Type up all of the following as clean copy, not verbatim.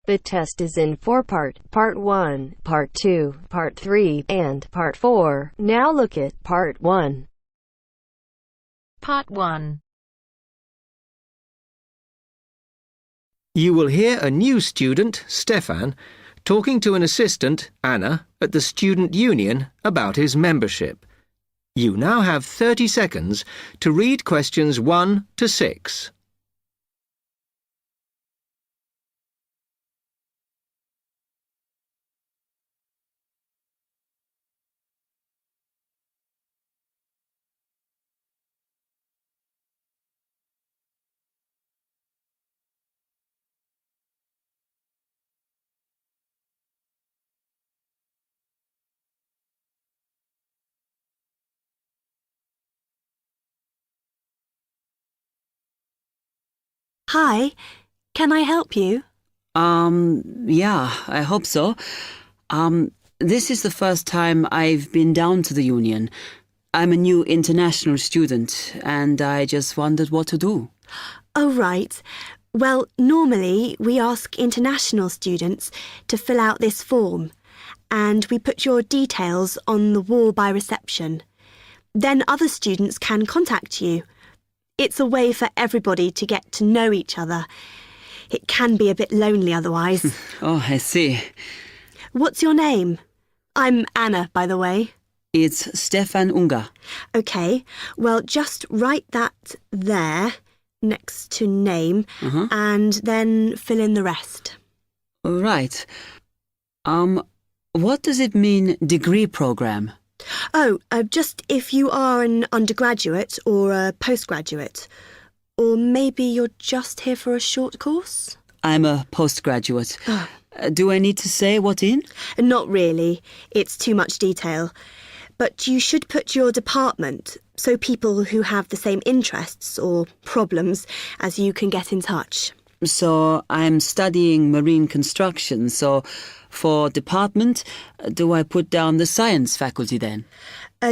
The test is in 4 parts: Part 1, Part 2, Part 3, and Part 4. Now look at Part 1. Part 1. You will hear a new student, Stefan, talking to an assistant, Anna, at the student union about his membership. You now have 30 seconds to read questions 1 to 6. Hi, can I help you? Yeah, I hope so. This is the first time I've been down to the union. I'm a new international student, and I just wondered what to do. Oh, right. Well, normally we ask international students to fill out this form, and we put your details on the wall by reception. Then other students can contact you. It's a way for everybody to get to know each other. It can be a bit lonely otherwise. Oh, I see. What's your name? I'm Anna, by the way. It's Stefan Unger. OK, well, just write that there, next to name, and then fill in the rest. Right. What does it mean, degree program? Oh, just if you are an undergraduate or a postgraduate. Or maybe you're just here for a short course? I'm a postgraduate. Do I need to say what in? Not really. It's too much detail. But you should put your department, so people who have the same interests or problems as you can get in touch. So I'm studying marine construction, so for department, do I put down the science faculty then?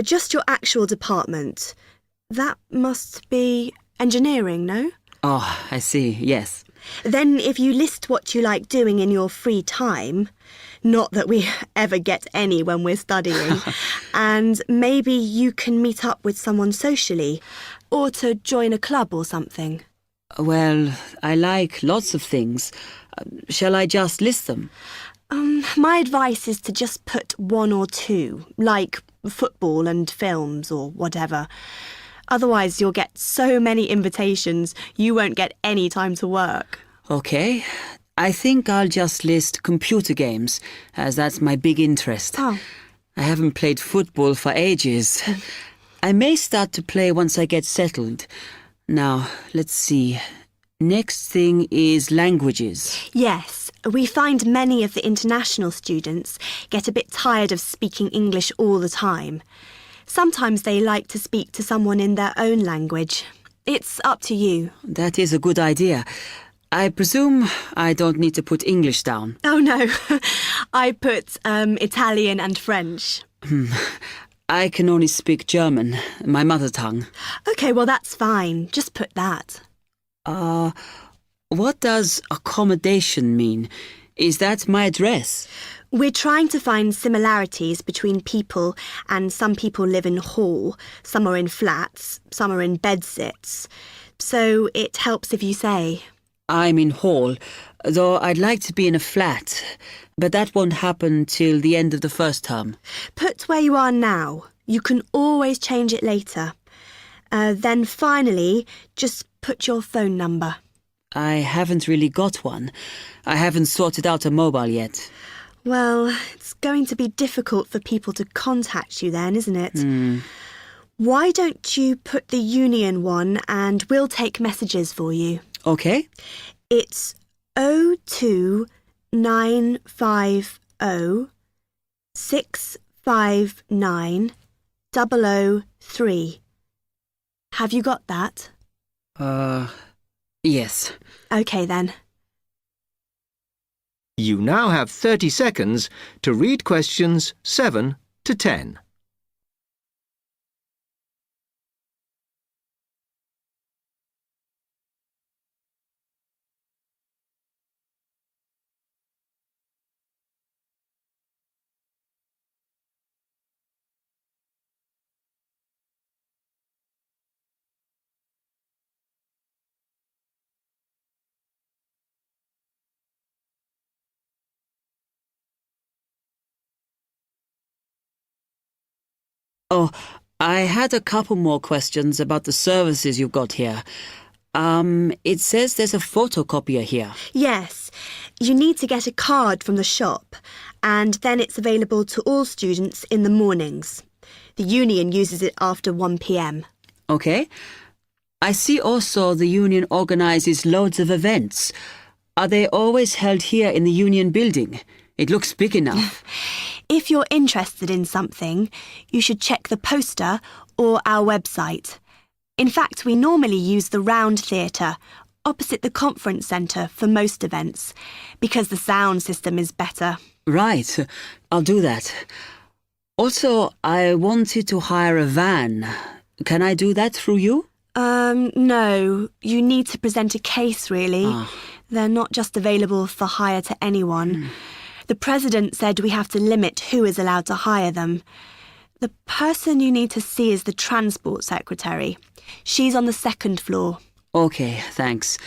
Just your actual department. That must be engineering, no? Oh, I see, yes. Then if you list what you like doing in your free time, not that we ever get any when we're studying, and maybe you can meet up with someone socially, or to join a club or something. Well, I like lots of things. Shall I just list them? My advice is to just put 1 or 2, like football and films or whatever. Otherwise, you'll get so many invitations, you won't get any time to work. OK. I think I'll just list computer games, as that's my big interest. Oh. I haven't played football for ages. I may start to play once I get settled. Now, let's see. Next thing is languages. Yes, we find many of the international students get a bit tired of speaking English all the time. Sometimes they like to speak to someone in their own language. It's up to you. That is a good idea. I presume I don't need to put English down. Oh, no. I put Italian and French. I can only speak German, my mother tongue. OK, well, that's fine. Just put that. What does accommodation mean? Is that my address? We're trying to find similarities between people, and some people live in hall, some are in flats, some are in bedsits. So it helps if you say. I'm in hall, though I'd like to be in a flat, but that won't happen till the end of the first term. Put where you are now. You can always change it later. Then finally, just put your phone number. I haven't really got one. I haven't sorted out a mobile yet. Well, it's going to be difficult for people to contact you then, isn't it? Why don't you put the union one and we'll take messages for you? OK. It's 02950 659 003. Have you got that? Yes. OK then. You now have 30 seconds to read questions 7 to 10. Oh, I had a couple more questions about the services you've got here. It says there's a photocopier here. Yes, you need to get a card from the shop, and then it's available to all students in the mornings. The union uses it after 1 p.m. Okay. I see also the union organises loads of events. Are they always held here in the union building? It looks big enough. If you're interested in something, you should check the poster or our website. In fact, we normally use the Round Theatre, opposite the conference centre for most events, because the sound system is better. Right, I'll do that. Also, I wanted to hire a van. Can I do that through you? No. You need to present a case, really. Ah. They're not just available for hire to anyone. The president said we have to limit who is allowed to hire them. The person you need to see is the transport secretary. She's on the 2nd floor. Okay, thanks.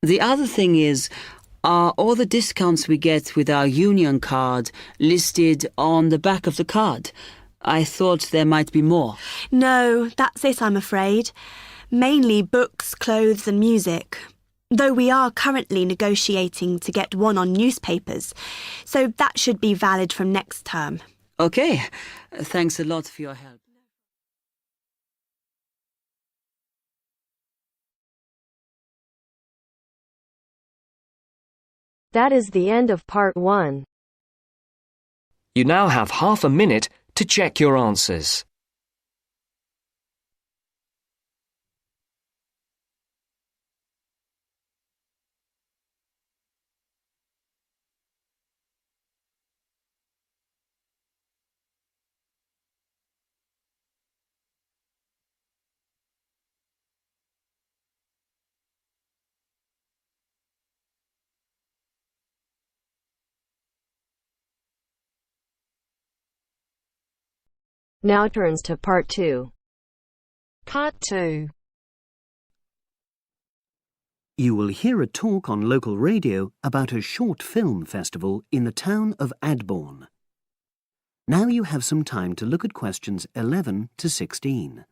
The other thing is, are all the discounts we get with our union card listed on the back of the card? I thought there might be more. No, that's it, I'm afraid. Mainly books, clothes and music. Though we are currently negotiating to get one on newspapers, so that should be valid from next term. Okay, thanks a lot for your help. That is the end of part 1. You now have half a minute to check your answers. Now turns to part 2. Part 2. You will hear a talk on local radio about a short film festival in the town of Adborn. Now you have some time to look at questions 11 to 16.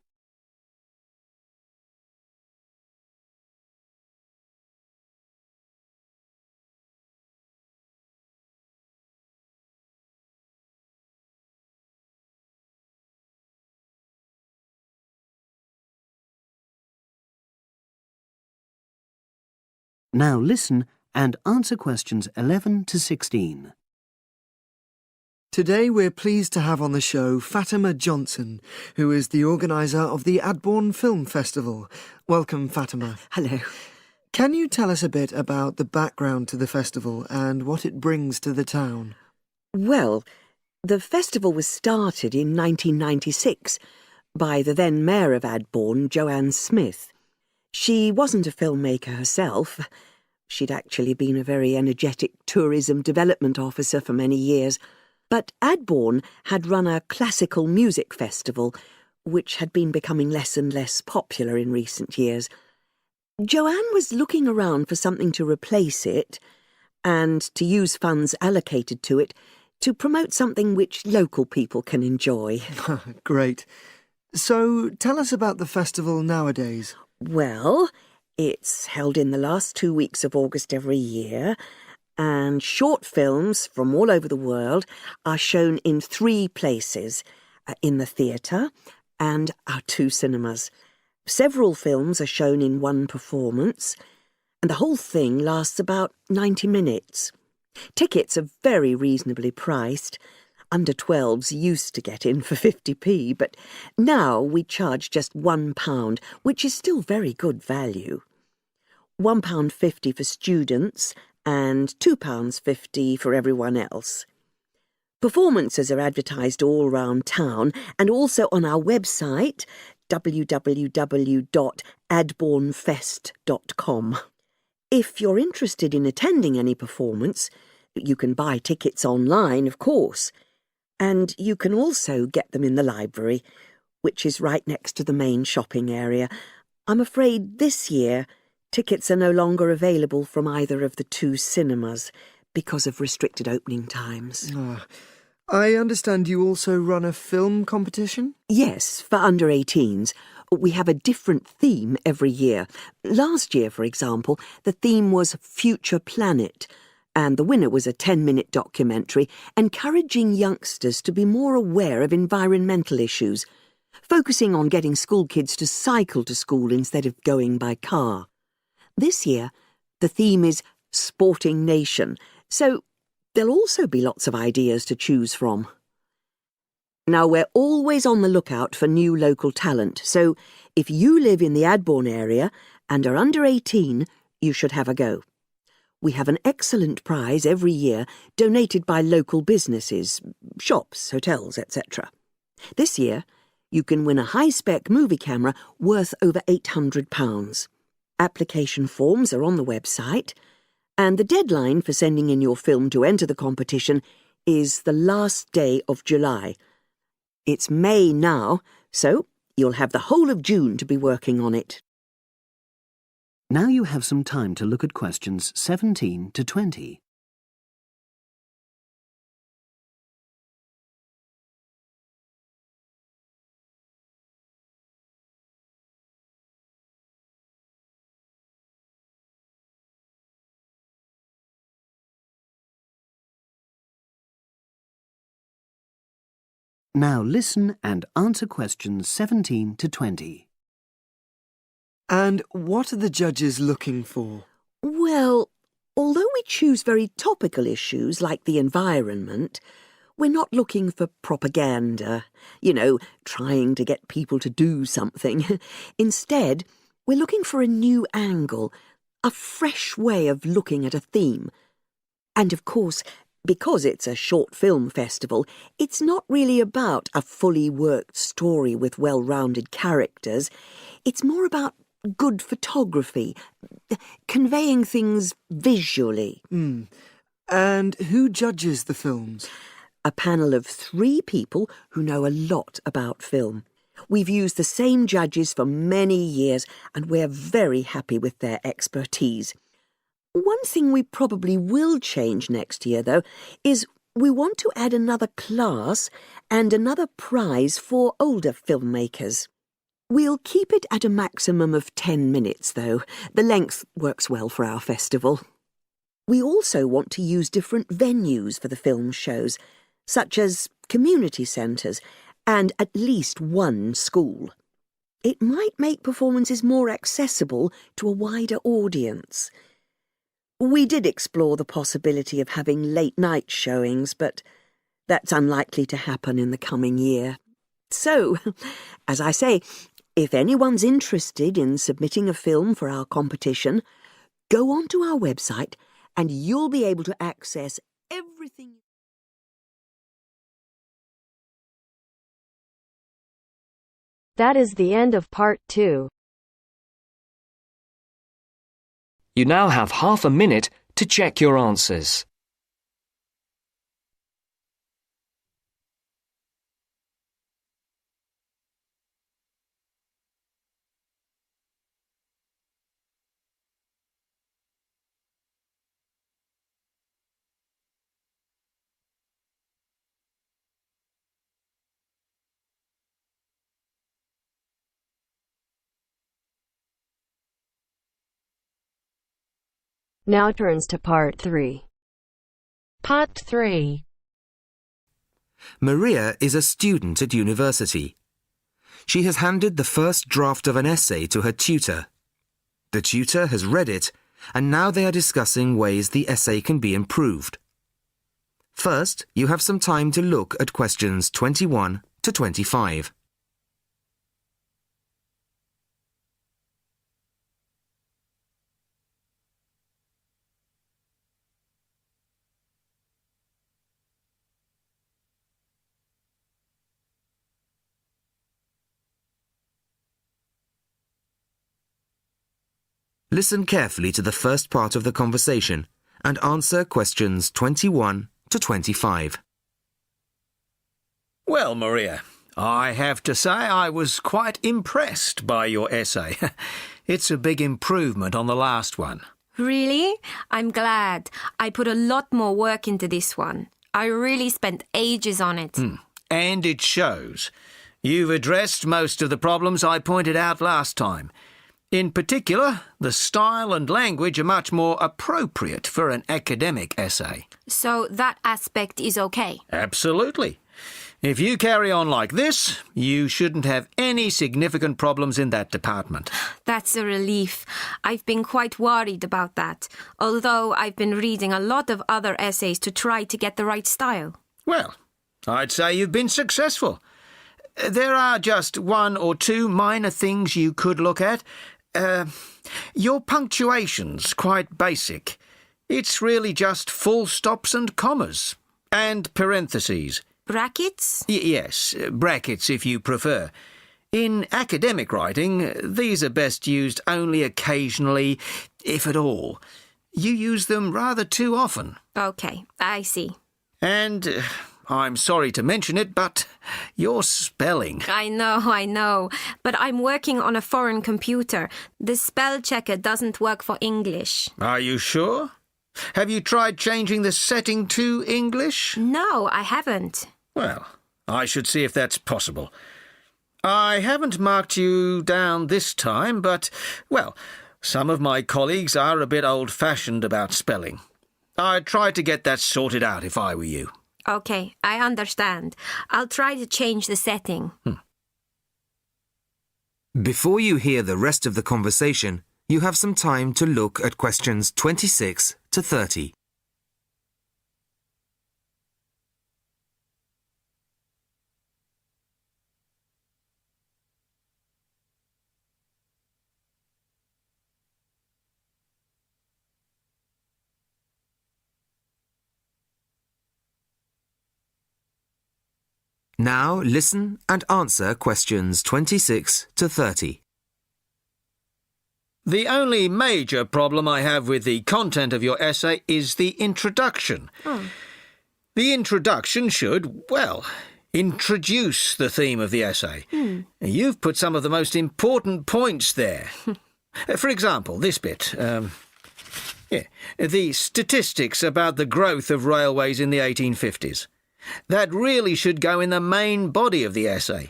Now listen and answer questions 11 to 16. Today we're pleased to have on the show Fatima Johnson, who is the organiser of the Adborn Film Festival. Welcome, Fatima. Hello. Can you tell us a bit about the background to the festival and what it brings to the town? Well, the festival was started in 1996 by the then Mayor of Adborn, Joanne Smith. She wasn't a filmmaker herself. She'd actually been a very energetic tourism development officer for many years. But Adborn had run a classical music festival, which had been becoming less and less popular in recent years. Joanne was looking around for something to replace it, and to use funds allocated to it to promote something which local people can enjoy. Great. So tell us about the festival nowadays. Well, it's held in the last 2 weeks of August every year, and short films from all over the world are shown in 3 places, in the theatre and our 2 cinemas. Several films are shown in 1 performance, and the whole thing lasts about 90 minutes. Tickets are very reasonably priced. Under 12s used to get in for 50p, but now we charge just £1, which is still very good value. £1.50 for students and £2.50 for everyone else. Performances are advertised all round town and also on our website, www.adbornfest.com. If you're interested in attending any performance, you can buy tickets online, of course. And you can also get them in the library, which is right next to the main shopping area. I'm afraid this year tickets are no longer available from either of the 2 cinemas because of restricted opening times. I understand you also run a film competition? Yes, for under 18s. We have a different theme every year. Last year, for example, the theme was Future Planet, and the winner was a 10-minute documentary encouraging youngsters to be more aware of environmental issues, focusing on getting school kids to cycle to school instead of going by car. This year, the theme is Sporting Nation, so there'll also be lots of ideas to choose from. Now, we're always on the lookout for new local talent, so if you live in the Adbourne area and are under 18, you should have a go. We have an excellent prize every year donated by local businesses, shops, hotels, etc. This year, you can win a high-spec movie camera worth over £800. Application forms are on the website, and the deadline for sending in your film to enter the competition is the last day of July. It's May now, so you'll have the whole of June to be working on it. Now you have some time to look at questions 17 to 20. Now listen and answer questions 17 to 20. And what are the judges looking for? Well, although we choose very topical issues like the environment, we're not looking for propaganda, trying to get people to do something. Instead, we're looking for a new angle, a fresh way of looking at a theme. And of course, because it's a short film festival, it's not really about a fully worked story with well-rounded characters. It's more about good photography, conveying things visually. And who judges the films? A panel of 3 people who know a lot about film. We've used the same judges for many years, and we're very happy with their expertise. One thing we probably will change next year, though, is we want to add another class and another prize for older filmmakers. We'll keep it at a maximum of 10 minutes, though. The length works well for our festival. We also want to use different venues for the film shows, such as community centres and at least one school. It might make performances more accessible to a wider audience. We did explore the possibility of having late-night showings, but that's unlikely to happen in the coming year. So, as I say, if anyone's interested in submitting a film for our competition, go onto our website and you'll be able to access everything. That is the end of part 2. You now have half a minute to check your answers. Now turns to part 3. Part 3. Maria is a student at university. She has handed the first draft of an essay to her tutor. The tutor has read it, and now they are discussing ways the essay can be improved. First, you have some time to look at questions 21 to 25. Listen carefully to the first part of the conversation and answer questions 21 to 25. Well, Maria, I have to say I was quite impressed by your essay. It's a big improvement on the last one. Really? I'm glad. I put a lot more work into this one. I really spent ages on it. And it shows. You've addressed most of the problems I pointed out last time. In particular, the style and language are much more appropriate for an academic essay. So that aspect is okay? Absolutely. If you carry on like this, you shouldn't have any significant problems in that department. That's a relief. I've been quite worried about that, although I've been reading a lot of other essays to try to get the right style. Well, I'd say you've been successful. There are just one or two minor things you could look at. Your punctuation's quite basic. It's really just full stops and commas. And parentheses. Brackets? Yes, brackets if you prefer. In academic writing, these are best used only occasionally, if at all. You use them rather too often. Okay, I see. And I'm sorry to mention it, but your spelling. I know. But I'm working on a foreign computer. The spell checker doesn't work for English. Are you sure? Have you tried changing the setting to English? No, I haven't. Well, I should see if that's possible. I haven't marked you down this time, but, well, some of my colleagues are a bit old-fashioned about spelling. I'd try to get that sorted out if I were you. Okay, I understand. I'll try to change the setting. Before you hear the rest of the conversation, you have some time to look at questions 26 to 30. Now listen and answer questions 26 to 30. The only major problem I have with the content of your essay is the introduction. The introduction should, well, introduce the theme of the essay. You've put some of the most important points there. For example, this bit. The statistics about the growth of railways in the 1850s. That really should go in the main body of the essay.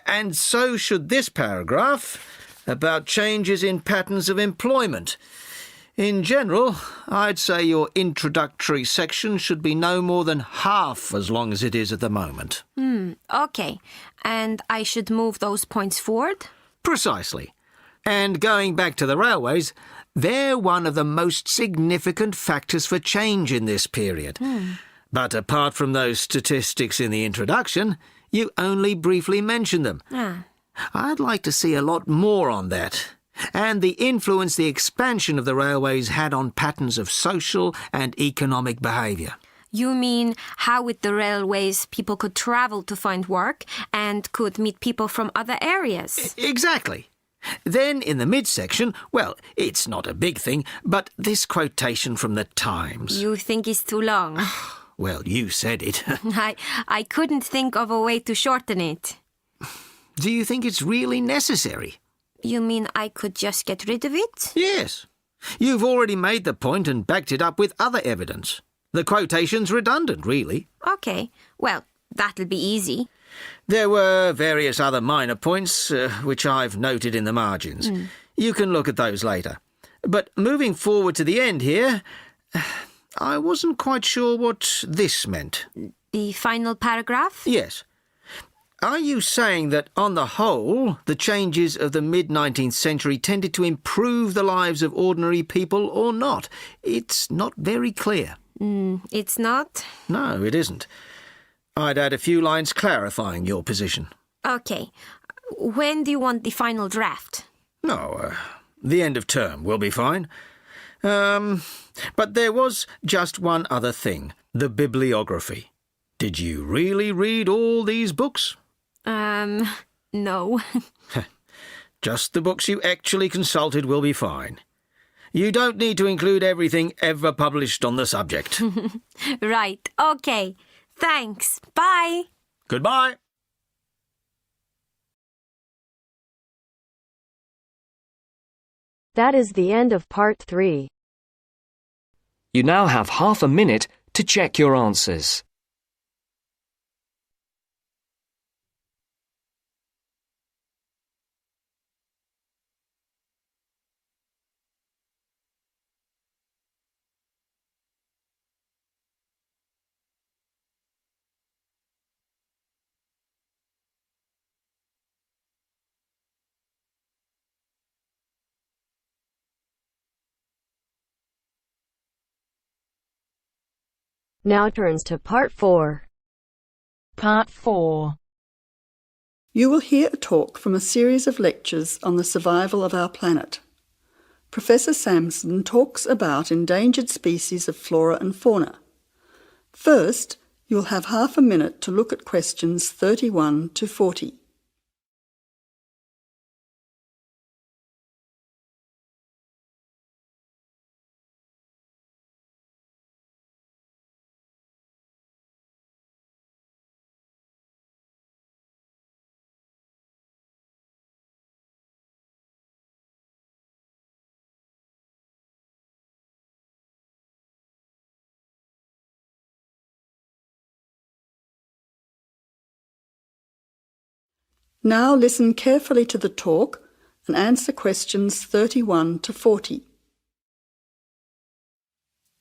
And so should this paragraph about changes in patterns of employment. In general, I'd say your introductory section should be no more than half as long as it is at the moment. Okay. And I should move those points forward? Precisely. And going back to the railways, they're one of the most significant factors for change in this period. But apart from those statistics in the introduction, you only briefly mention them. I'd like to see a lot more on that, and the influence the expansion of the railways had on patterns of social and economic behaviour. You mean how with the railways people could travel to find work and could meet people from other areas? Exactly. Then in the midsection, well, it's not a big thing, but this quotation from the Times. You think it's too long? Well, you said it. I couldn't think of a way to shorten it. Do you think it's really necessary? You mean I could just get rid of it? Yes. You've already made the point and backed it up with other evidence. The quotation's redundant, really. Okay. Well, that'll be easy. There were various other minor points, which I've noted in the margins. You can look at those later. But moving forward to the end here, I wasn't quite sure what this meant. The final paragraph? Yes. Are you saying that, on the whole, the changes of the mid-19th century tended to improve the lives of ordinary people or not? It's not very clear. It's not? No, it isn't. I'd add a few lines clarifying your position. Okay. When do you want the final draft? No, the end of term will be fine. But there was just one other thing, the bibliography. Did you really read all these books? No. Just the books you actually consulted will be fine. You don't need to include everything ever published on the subject. Right, okay. Thanks. Bye. Goodbye. That is the end of part 3. You now have half a minute to check your answers. Now turns to Part 4. Part 4. You will hear a talk from a series of lectures on the survival of our planet. Professor Samson talks about endangered species of flora and fauna. First, you'll have half a minute to look at questions 31 to 40. Now listen carefully to the talk and answer questions 31 to 40.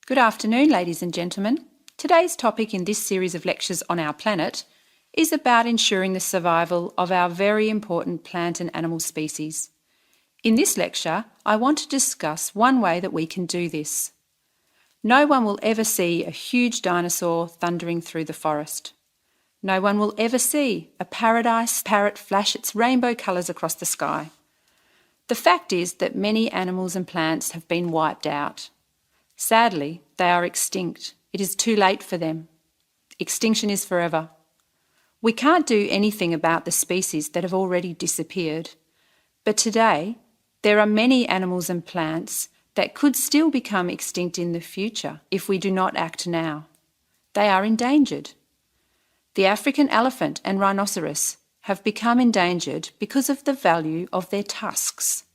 Good afternoon, ladies and gentlemen. Today's topic in this series of lectures on our planet is about ensuring the survival of our very important plant and animal species. In this lecture, I want to discuss one way that we can do this. No one will ever see a huge dinosaur thundering through the forest. No one will ever see a paradise parrot flash its rainbow colours across the sky. The fact is that many animals and plants have been wiped out. Sadly, they are extinct. It is too late for them. Extinction is forever. We can't do anything about the species that have already disappeared. But today, there are many animals and plants that could still become extinct in the future if we do not act now. They are endangered. The African elephant and rhinoceros have become endangered because of the value of their tusks.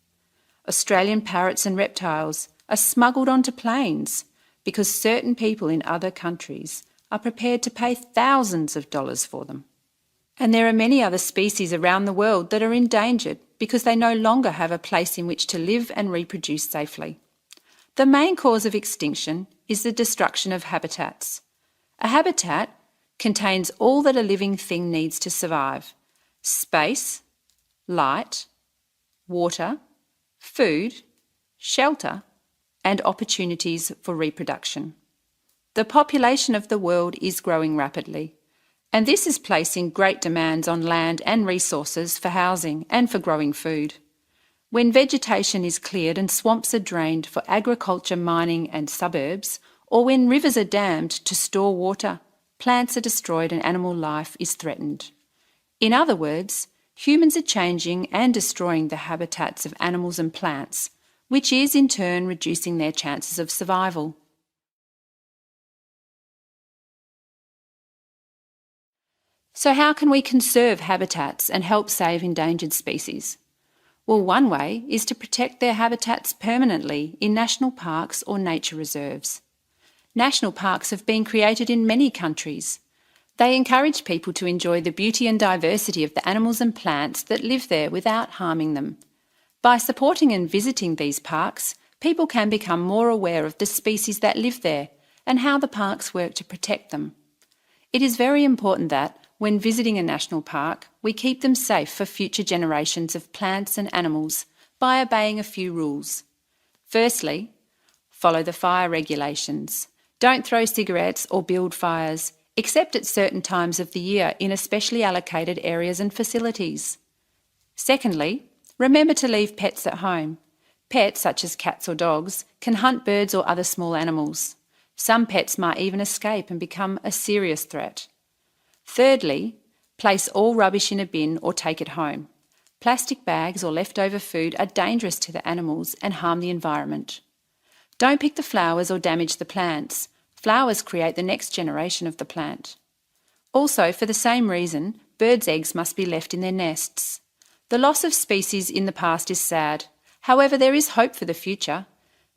Australian parrots and reptiles are smuggled onto planes because certain people in other countries are prepared to pay thousands of dollars for them. And there are many other species around the world that are endangered because they no longer have a place in which to live and reproduce safely. The main cause of extinction is the destruction of habitats. A habitat contains all that a living thing needs to survive: space, light, water, food, shelter, and opportunities for reproduction. The population of the world is growing rapidly, and this is placing great demands on land and resources for housing and for growing food. When vegetation is cleared and swamps are drained for agriculture, mining and suburbs, or when rivers are dammed to store water, plants are destroyed and animal life is threatened. In other words, humans are changing and destroying the habitats of animals and plants, which is in turn reducing their chances of survival. So how can we conserve habitats and help save endangered species? Well, one way is to protect their habitats permanently in national parks or nature reserves. National parks have been created in many countries. They encourage people to enjoy the beauty and diversity of the animals and plants that live there without harming them. By supporting and visiting these parks, people can become more aware of the species that live there and how the parks work to protect them. It is very important that, when visiting a national park, we keep them safe for future generations of plants and animals by obeying a few rules. Firstly, follow the fire regulations. Don't throw cigarettes or build fires, except at certain times of the year in especially allocated areas and facilities. Secondly, remember to leave pets at home. Pets, such as cats or dogs, can hunt birds or other small animals. Some pets might even escape and become a serious threat. Thirdly, place all rubbish in a bin or take it home. Plastic bags or leftover food are dangerous to the animals and harm the environment. Don't pick the flowers or damage the plants. Flowers create the next generation of the plant. Also, for the same reason, birds' eggs must be left in their nests. The loss of species in the past is sad. However, there is hope for the future.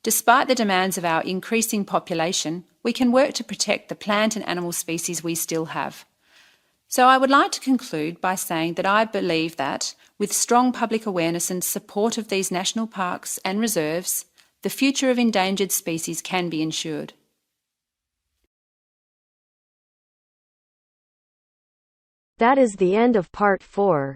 Despite the demands of our increasing population, we can work to protect the plant and animal species we still have. So I would like to conclude by saying that I believe that, with strong public awareness and support of these national parks and reserves, the future of endangered species can be ensured. That is the end of Part 4.